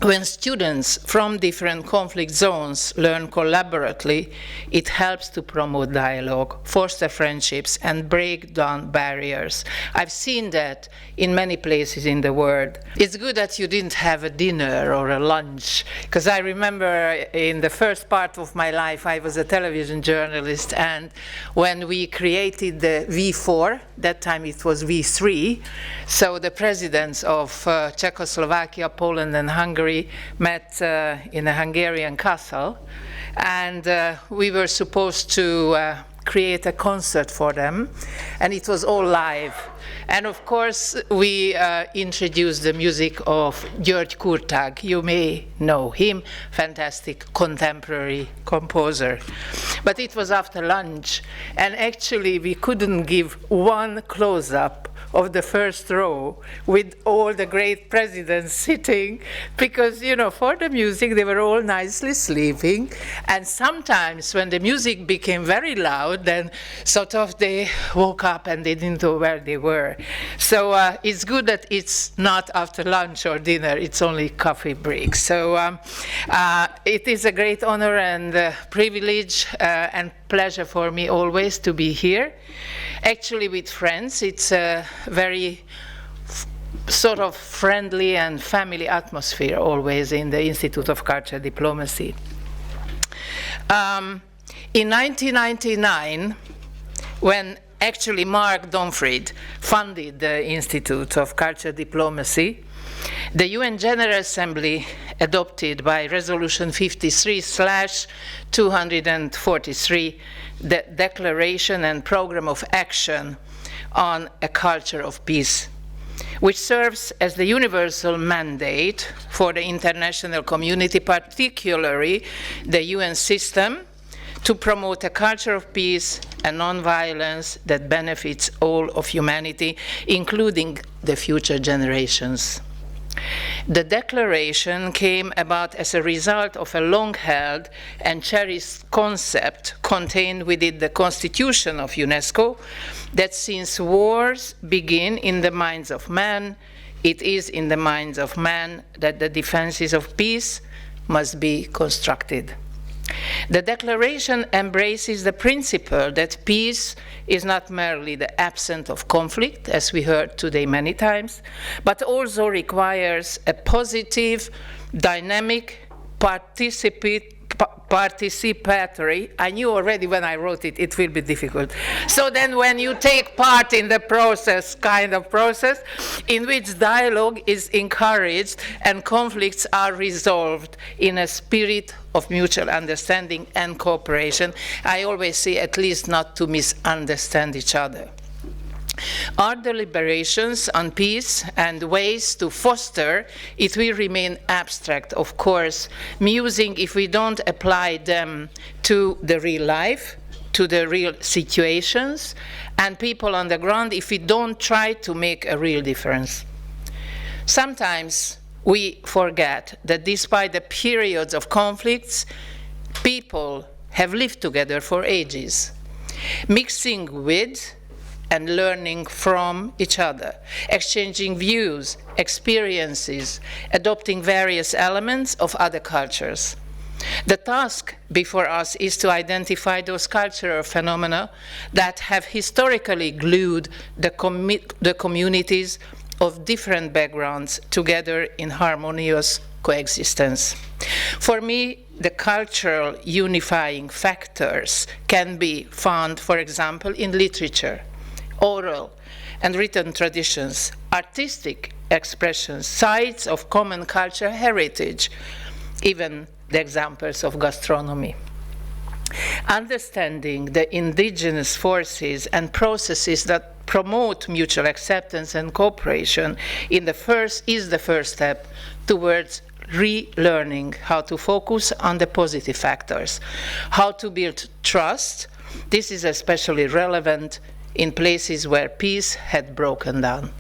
when students from different conflict zones learn collaboratively, it helps to promote dialogue, foster friendships, and break down barriers. I've seen that in many places in the world. It's good that you didn't have a dinner or a lunch, because I remember in the first part of my life, I was a television journalist, and when we created the V4, that time it was V3, so the presidents of Czechoslovakia, Poland, and Hungary met in a Hungarian castle, and we were supposed to create a concert for them, and it was all live. And of course, we introduced the music of György Kurtág. You may know him, fantastic contemporary composer. But it was after lunch, and actually we couldn't give one close-up of the first row with all the great presidents sitting, because, you know, for the music they were all nicely sleeping, and sometimes when the music became very loud, then sort of they woke up and they didn't know where they were. So it's good that it's not after lunch or dinner, it's only coffee break. So it is a great honor and privilege and pleasure for me always to be here. Actually, with friends, it's a very sort of friendly and family atmosphere always in the Institute of Cultural Diplomacy. In 1999, when actually Mark Donfried funded the Institute of Cultural Diplomacy, the UN General Assembly adopted by Resolution 53/243 the Declaration and Program of Action on a Culture of Peace, which serves as the universal mandate for the international community, particularly the UN system, to promote a culture of peace and non-violence that benefits all of humanity, including the future generations. The declaration came about as a result of a long-held and cherished concept contained within the Constitution of UNESCO, that since wars begin in the minds of man, it is in the minds of man that the defenses of peace must be constructed. The declaration embraces the principle that peace is not merely the absence of conflict, as we heard today many times, but also requires a positive, dynamic, participatory. I knew already when I wrote it, it will be difficult. So then when you take part in the process, kind of process, in which dialogue is encouraged and conflicts are resolved in a spirit of mutual understanding and cooperation, I always say at least not to misunderstand each other. Our deliberations on peace and ways to foster it will remain abstract, of course, musing if we don't apply them to the real life, to the real situations, and people on the ground if we don't try to make a real difference. Sometimes we forget that despite the periods of conflicts, people have lived together for ages, mixing with and learning from each other, exchanging views, experiences, adopting various elements of other cultures. The task before us is to identify those cultural phenomena that have historically glued the communities of different backgrounds together in harmonious coexistence. For me, the cultural unifying factors can be found, for example, in literature, oral and written traditions, artistic expressions, sites of common cultural heritage, even the examples of gastronomy. Understanding the indigenous forces and processes that promote mutual acceptance and cooperation is the first step towards relearning how to focus on the positive factors, how to build trust. This is especially relevant in places where peace had broken down.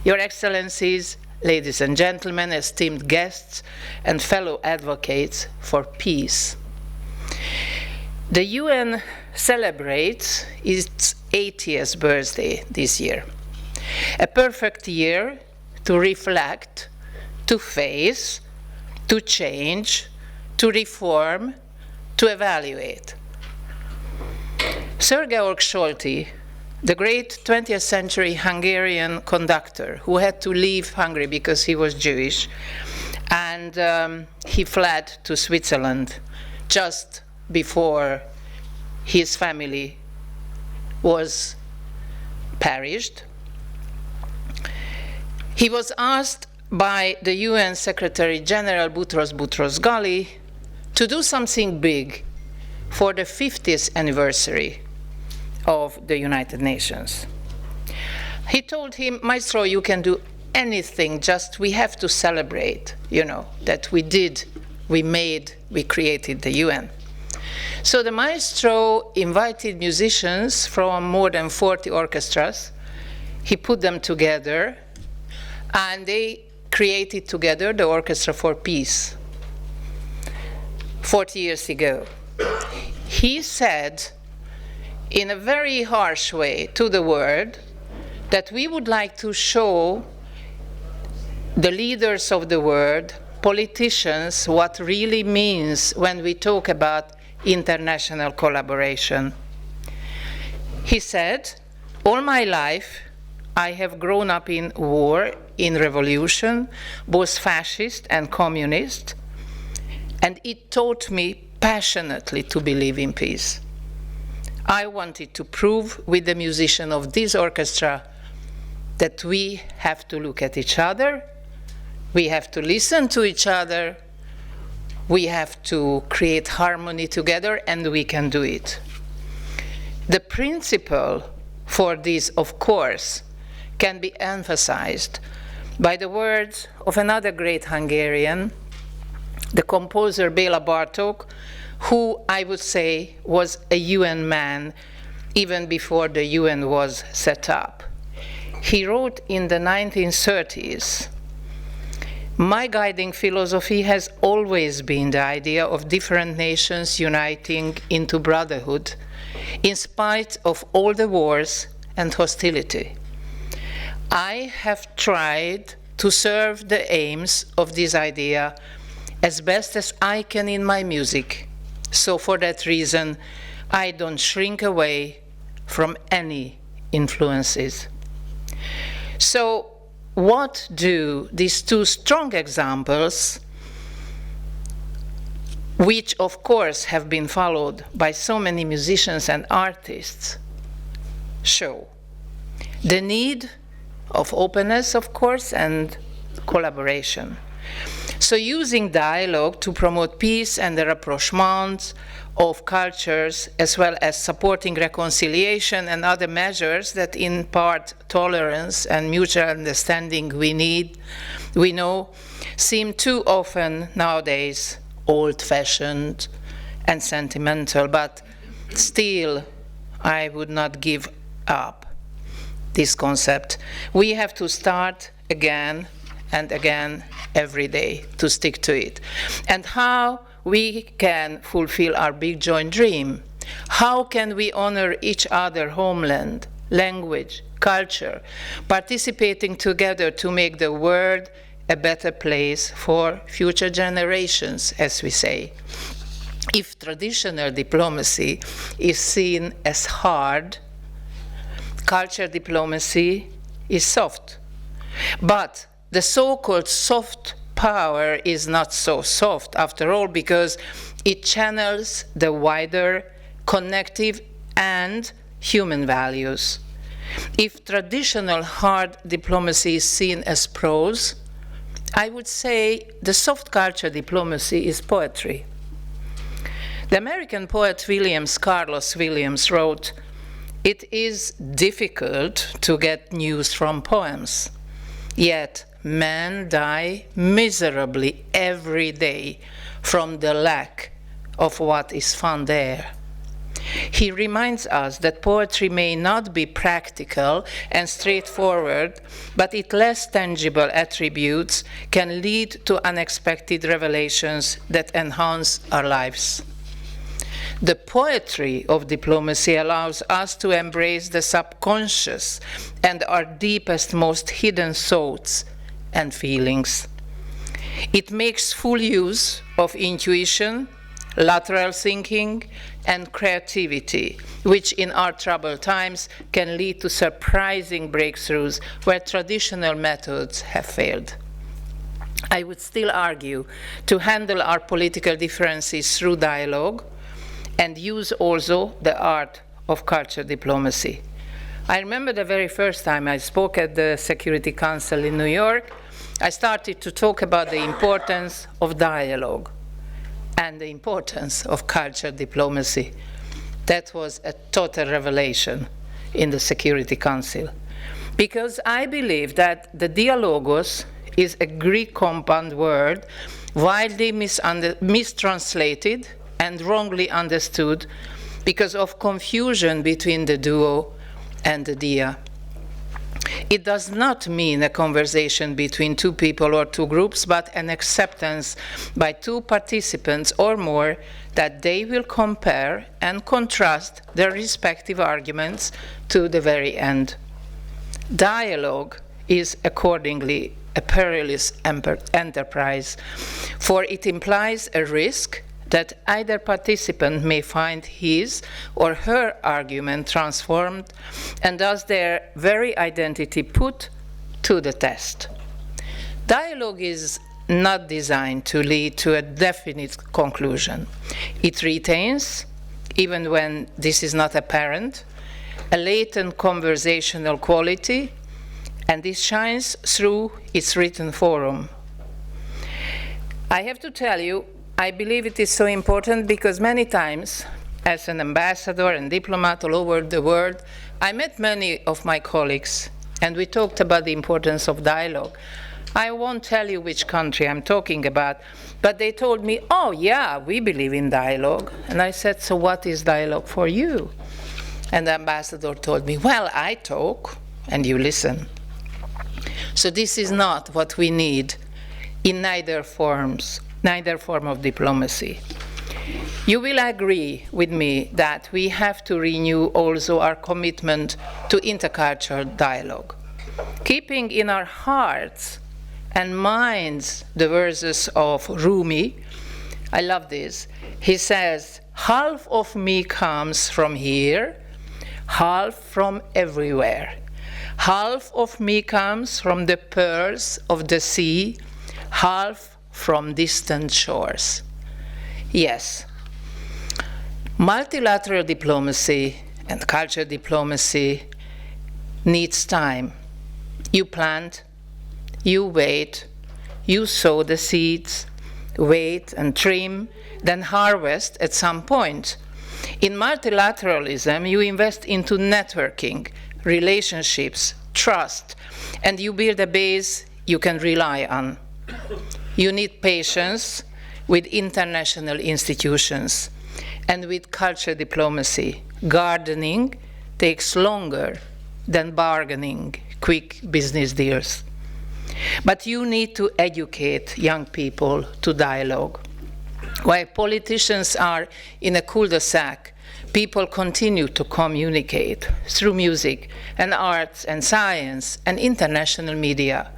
Your Excellencies, ladies and gentlemen, esteemed guests, and fellow advocates for peace. The UN celebrates its 80th birthday this year. A perfect year to reflect, to face, to change, to reform, to evaluate. Sir Georg Solti, the great 20th century Hungarian conductor who had to leave Hungary because he was Jewish, and he fled to Switzerland just before his family was perished. He was asked by the UN Secretary General Boutros Ghali to do something big for the 50th anniversary of the United Nations. He told him, Maestro, you can do anything, just we have to celebrate, that we created the UN. So the Maestro invited musicians from more than 40 orchestras. He put them together, and they created together the Orchestra for Peace 40 years ago. He said, in a very harsh way to the world, that we would like to show the leaders of the world, politicians, what really means when we talk about international collaboration. He said, all my life I have grown up in war, in revolution, both fascist and communist, and it taught me passionately to believe in peace. I wanted to prove with the musicians of this orchestra that we have to look at each other, we have to listen to each other, we have to create harmony together, and we can do it. The principle for this, of course, can be emphasized by the words of another great Hungarian, the composer Béla Bartók, who I would say was a UN man even before the UN was set up. He wrote in the 1930s, my guiding philosophy has always been the idea of different nations uniting into brotherhood in spite of all the wars and hostility. I have tried to serve the aims of this idea as best as I can in my music. So for that reason, I don't shrink away from any influences. So what do these two strong examples, which of course have been followed by so many musicians and artists, show? The need of openness, of course, and collaboration. So using dialogue to promote peace and the rapprochement of cultures, as well as supporting reconciliation and other measures that impart tolerance and mutual understanding we know, seem too often nowadays old-fashioned and sentimental, but still I would not give up this concept. We have to start again and again every day to stick to it. And how we can fulfill our big joint dream? How can we honor each other homeland, language, culture, participating together to make the world a better place for future generations, as we say? If traditional diplomacy is seen as hard, culture diplomacy is soft. But the so-called soft power is not so soft after all, because it channels the wider connective and human values. If traditional hard diplomacy is seen as prose, I would say the soft culture diplomacy is poetry. The American poet Carlos Williams wrote, "It is difficult to get news from poems, yet men die miserably every day from the lack of what is found there." He reminds us that poetry may not be practical and straightforward, but its less tangible attributes can lead to unexpected revelations that enhance our lives. The poetry of diplomacy allows us to embrace the subconscious and our deepest, most hidden thoughts and feelings. It makes full use of intuition, lateral thinking, and creativity, which in our troubled times can lead to surprising breakthroughs where traditional methods have failed. I would still argue to handle our political differences through dialogue and use also the art of culture diplomacy. I remember the very first time I spoke at the Security Council in New York, I started to talk about the importance of dialogue and the importance of culture diplomacy. That was a total revelation in the Security Council. Because I believe that the dialogos is a Greek compound word widely mistranslated and wrongly understood because of confusion between the duo and the dia. It does not mean a conversation between two people or two groups, but an acceptance by two participants or more that they will compare and contrast their respective arguments to the very end. Dialogue is accordingly a perilous enterprise, for it implies a risk that either participant may find his or her argument transformed and thus their very identity put to the test. Dialogue is not designed to lead to a definite conclusion. It retains, even when this is not apparent, a latent conversational quality, and this shines through its written forum. I have to tell you, I believe it is so important because many times, as an ambassador and diplomat all over the world, I met many of my colleagues, and we talked about the importance of dialogue. I won't tell you which country I'm talking about, but they told me, oh yeah, we believe in dialogue. And I said, so what is dialogue for you? And the ambassador told me, well, I talk, and you listen. So this is not what we need in neither form of diplomacy. You will agree with me that we have to renew also our commitment to intercultural dialogue, keeping in our hearts and minds the verses of Rumi. I love this. He says, half of me comes from here, half from everywhere. Half of me comes from the pearls of the sea, half from distant shores. Yes, multilateral diplomacy and culture diplomacy needs time. You plant, you wait, you sow the seeds, wait and trim, then harvest at some point. In multilateralism, you invest into networking, relationships, trust, and you build a base you can rely on. You need patience with international institutions, and with culture diplomacy. Gardening takes longer than bargaining quick business deals. But you need to educate young people to dialogue. While politicians are in a cul-de-sac, people continue to communicate through music and arts and science and international media.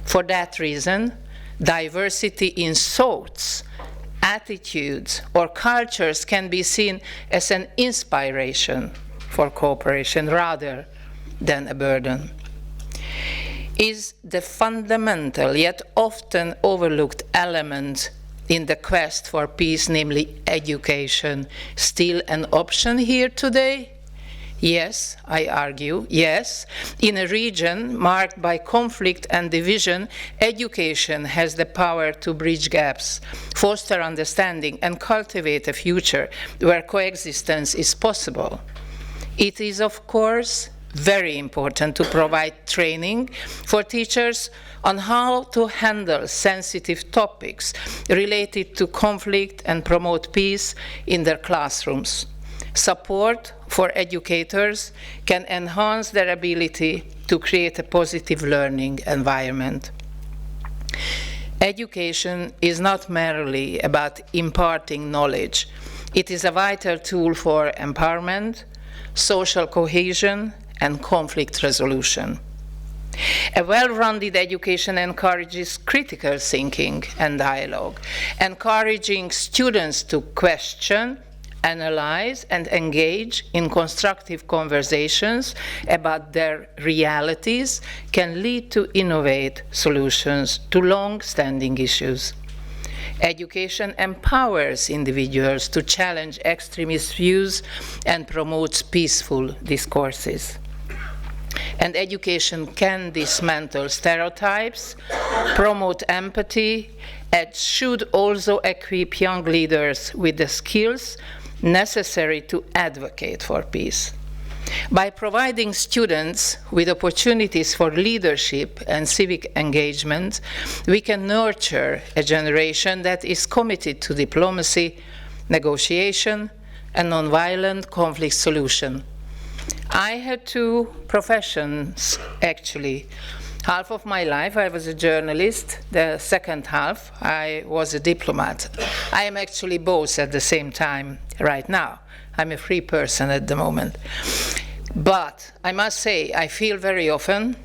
For that reason, diversity in thoughts, attitudes, or cultures can be seen as an inspiration for cooperation rather than a burden. Is the fundamental yet often overlooked element in the quest for peace, namely education, still an option here today? Yes, I argue, yes. In a region marked by conflict and division, education has the power to bridge gaps, foster understanding, and cultivate a future where coexistence is possible. It is, of course, very important to provide training for teachers on how to handle sensitive topics related to conflict and promote peace in their classrooms. Support for educators can enhance their ability to create a positive learning environment. Education is not merely about imparting knowledge. It is a vital tool for empowerment, social cohesion, and conflict resolution. A well-rounded education encourages critical thinking and dialogue, encouraging students to question, analyze, and engage in constructive conversations about their realities can lead to innovative solutions to long-standing issues. Education empowers individuals to challenge extremist views and promotes peaceful discourses. And education can dismantle stereotypes, promote empathy, and should also equip young leaders with the skills necessary to advocate for peace. By providing students with opportunities for leadership and civic engagement, we can nurture a generation that is committed to diplomacy, negotiation, and nonviolent conflict solution. I had two professions, actually. Half of my life I was a journalist, the second half I was a diplomat. I am actually both at the same time right now. I'm a free person at the moment. But I must say, I feel very often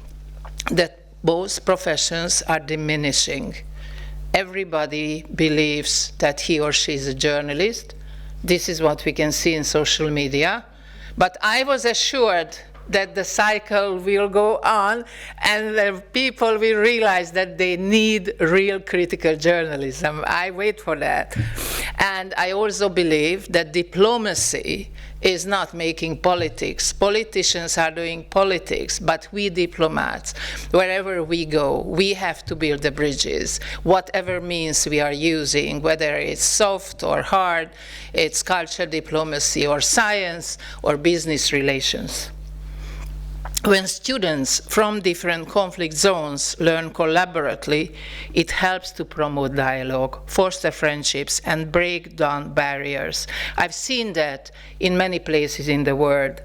that both professions are diminishing. Everybody believes that he or she is a journalist. This is what we can see in social media. But I was assured that the cycle will go on and the people will realize that they need real critical journalism. I wait for that. And I also believe that diplomacy is not making politics. Politicians are doing politics, but we diplomats, wherever we go, we have to build the bridges. Whatever means we are using, whether it's soft or hard, it's culture diplomacy or science or business relations. When students from different conflict zones learn collaboratively, it helps to promote dialogue, foster friendships, and break down barriers. I've seen that in many places in the world.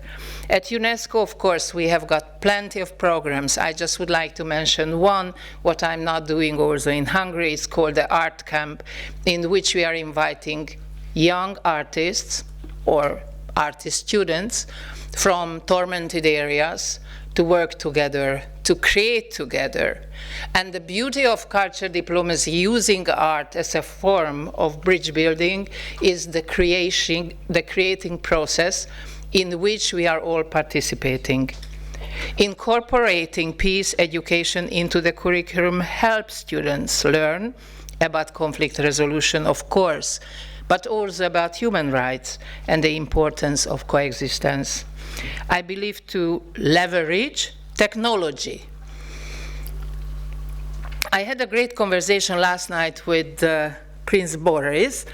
At UNESCO, of course, we have got plenty of programs. I just would like to mention one, what I'm not doing also in Hungary. It's called the Art Camp, in which we are inviting young artists or artist students from tormented areas to work together, to create together. And the beauty of culture diplomacy using art as a form of bridge building is the creating process in which we are all participating. Incorporating peace education into the curriculum helps students learn about conflict resolution, of course, but also about human rights and the importance of coexistence. I believe to leverage technology. I had a great conversation last night with Prince Boris,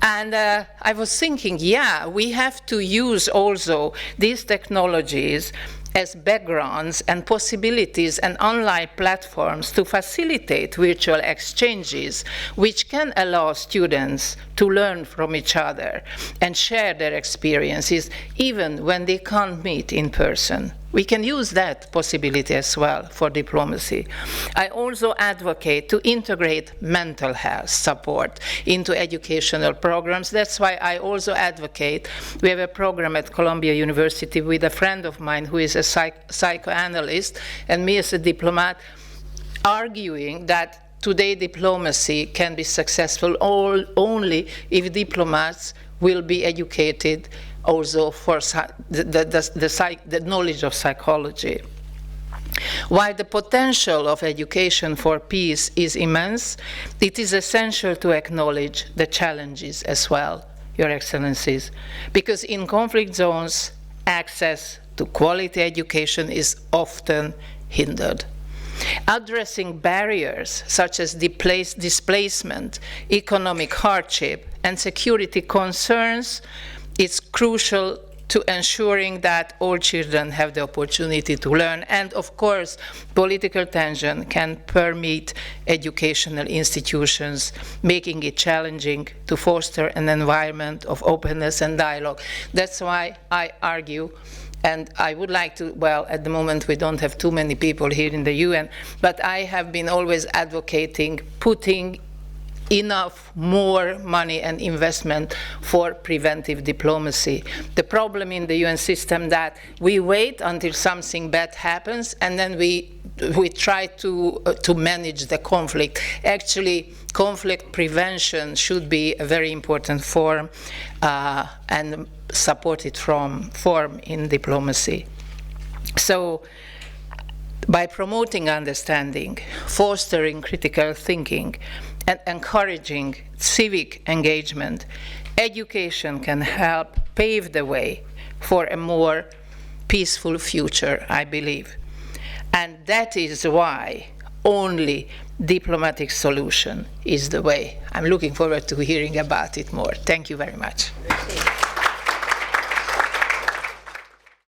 and I was thinking, yeah, we have to use also these technologies as backgrounds and possibilities and online platforms to facilitate virtual exchanges, which can allow students to learn from each other and share their experiences, even when they can't meet in person. We can use that possibility as well for diplomacy. I also advocate to integrate mental health support into educational programs. That's why I also advocate, we have a program at Columbia University with a friend of mine who is a psychoanalyst and me as a diplomat, arguing that today diplomacy can be successful only if diplomats will be educated also for the knowledge of psychology. While the potential of education for peace is immense, it is essential to acknowledge the challenges as well, Your Excellencies, because in conflict zones, access to quality education is often hindered. Addressing barriers such as displacement, economic hardship, and security concerns is crucial to ensuring that all children have the opportunity to learn. And of course, political tension can permeate educational institutions, making it challenging to foster an environment of openness and dialogue. That's why I argue, and I would like to, well, at the moment we don't have too many people here in the UN, but I have been always advocating putting enough more money and investment for preventive diplomacy. The problem in the UN system that we wait until something bad happens and then we try to manage the conflict. Actually, conflict prevention should be a very important form and supported form in diplomacy. So, by promoting understanding, fostering critical thinking, and encouraging civic engagement, education can help pave the way for a more peaceful future, I believe. And that is why only diplomatic solution is the way. I'm looking forward to hearing about it more. Thank you very much.